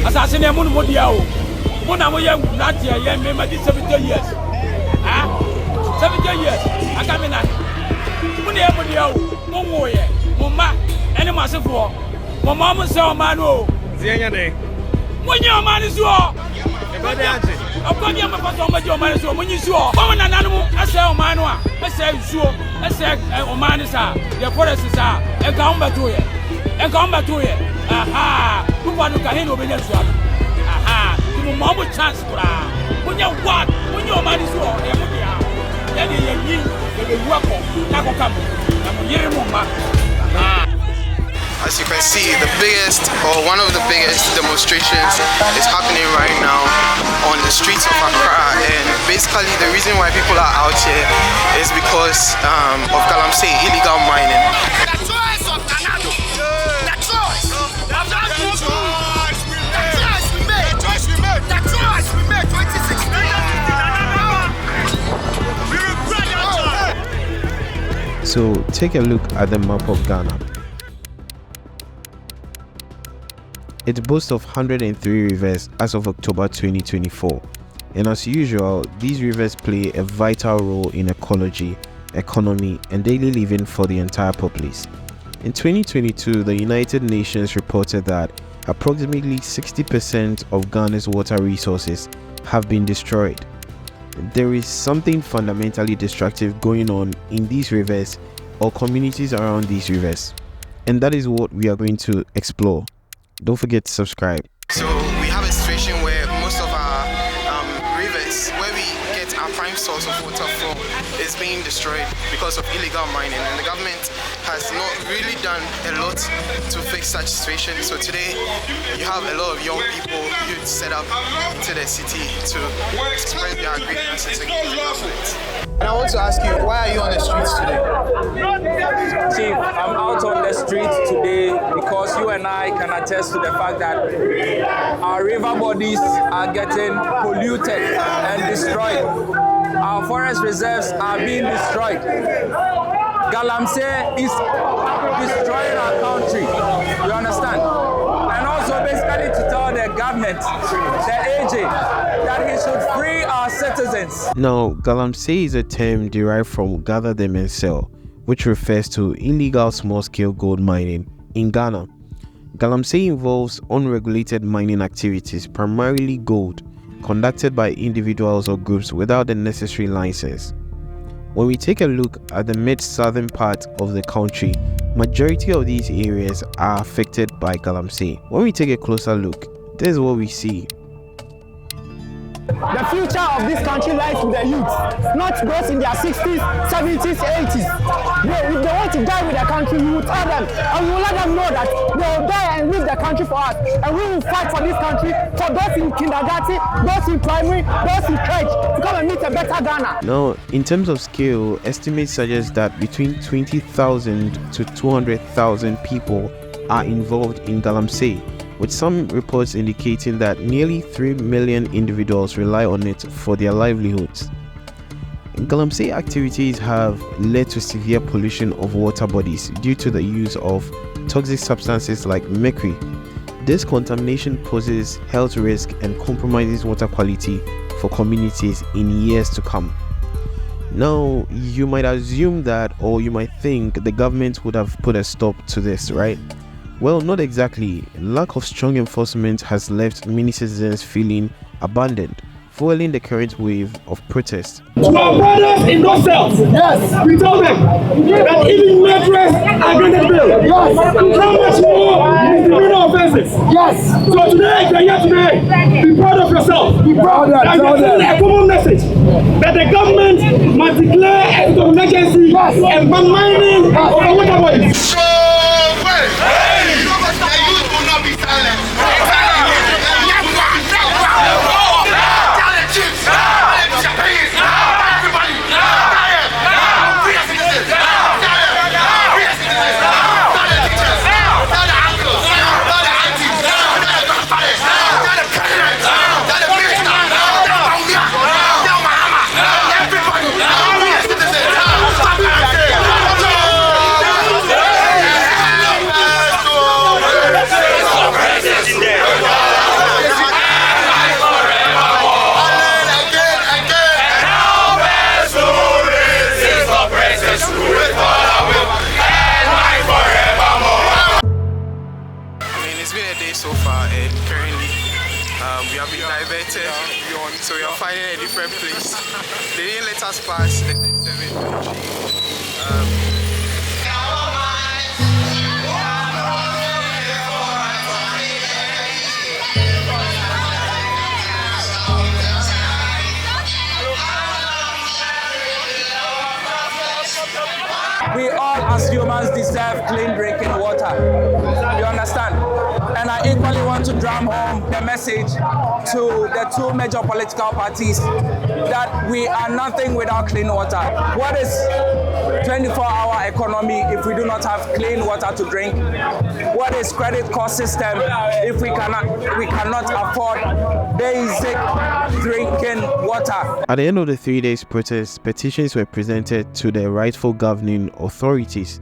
Assassin Mudia. Mona Moya, not here, young men, 70 years. 70 years. I come in. Munia Mudia, Momoye, Moma, and massive war. My mama saw Mano. Ziane. When your man is war. I've got your man is when you saw. Woman and animal, I say, Manua, I say, sure, I say, Omanisa, the forests are, and come back to it. And come back to it. Aha, who want to get in over there? Aha, you mama chance for when you what? When your man is war, then you work on Nakokam. As you can see, the biggest or one of the biggest demonstrations is happening right now on the streets of Accra, and basically the reason why people are out here is because of Galamsey illegal mining. The choice of Canado. The choice. The choice we made 2016. So take a look at the map of Ghana. It boasts of 103 rivers as of October 2024, and as usual, these rivers play a vital role in ecology, economy, and daily living for the entire populace. In 2022, the United Nations reported that approximately 60% of Ghana's water resources have been destroyed. There is something fundamentally destructive going on in these rivers or communities around these rivers, and that is what we are going to explore. Don't forget to subscribe. So we have a situation where most of our rivers, where we get our prime source of water from, is being destroyed because of illegal mining, and the government has not really done a lot to fix such situation. So today you have a lot of young people who set up into the city to express their grievances against the government. And I want to ask you, why are you on the streets today? Chief, I'm out on the streets today because you and I can attest to the fact that our river bodies are getting polluted and destroyed. Our forest reserves are being destroyed. Galamsey is destroying our country. You understand? And also basically to tell the government, the AG, that he should free our citizens. Now, Galamsey is a term derived from gather them and sell, which refers to illegal small-scale gold mining in Ghana. Galamsey involves unregulated mining activities, primarily gold, conducted by individuals or groups without the necessary license. When we take a look at the mid-southern part of the country, majority of these areas are affected by Galamsey. When we take a closer look, this is what we see. The future of this country lies with the youth, not those in their 60s, 70s, 80s. If they want to die with the country, we will tell them, and we will let them know that they will die and leave the country for us. And we will fight for this country, for those in kindergarten, those in primary, those in church, to come and meet a better Ghana. Now, in terms of scale, estimates suggest that between 20,000 to 200,000 people are involved in Galamsey, with some reports indicating that nearly 3 million individuals rely on it for their livelihoods. Galamsey activities have led to severe pollution of water bodies due to the use of toxic substances like mercury. This contamination poses health risk and compromises water quality for communities in years to come. Now, you might assume that, or you might think the government would have put a stop to this, right? Well, not exactly. Lack of strong enforcement has left many citizens feeling abandoned, fueling the current wave of protest. To our brothers in those cells, yes, we told them that even murderers are granted bail. Yes. How much more misdemeanor offenses? Yes. So today, if you're here today, be proud of yourself. Be proud of yourself. And a common message that the government must declare a state of emergency and ban mining of the water bodies. and currently we have been diverted, so we are finding a different place. They didn't let us pass the 37th. We all as humans deserve clean drinking water. You understand? And I equally want to drum home the message to the two major political parties that we are nothing without clean water. What is 24-hour economy if we do not have clean water to drink? What is credit card system if we cannot afford basic drinking water? At the end of the 3 days protest, petitions were presented to the rightful governing authorities,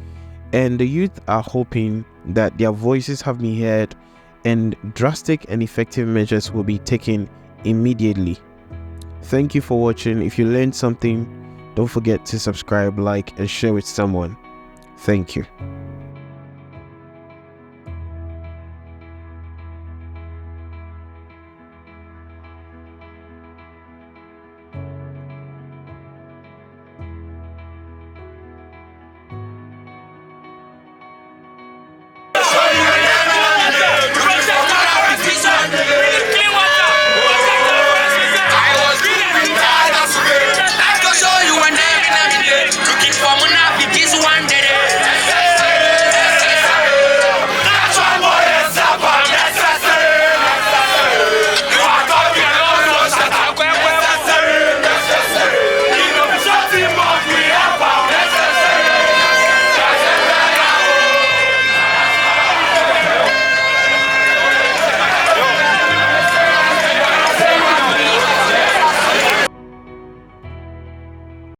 and the youth are hoping that their voices have been heard and drastic and effective measures will be taken immediately. Thank you for watching. If you learned something, don't forget to subscribe, like, and share with someone. Thank you.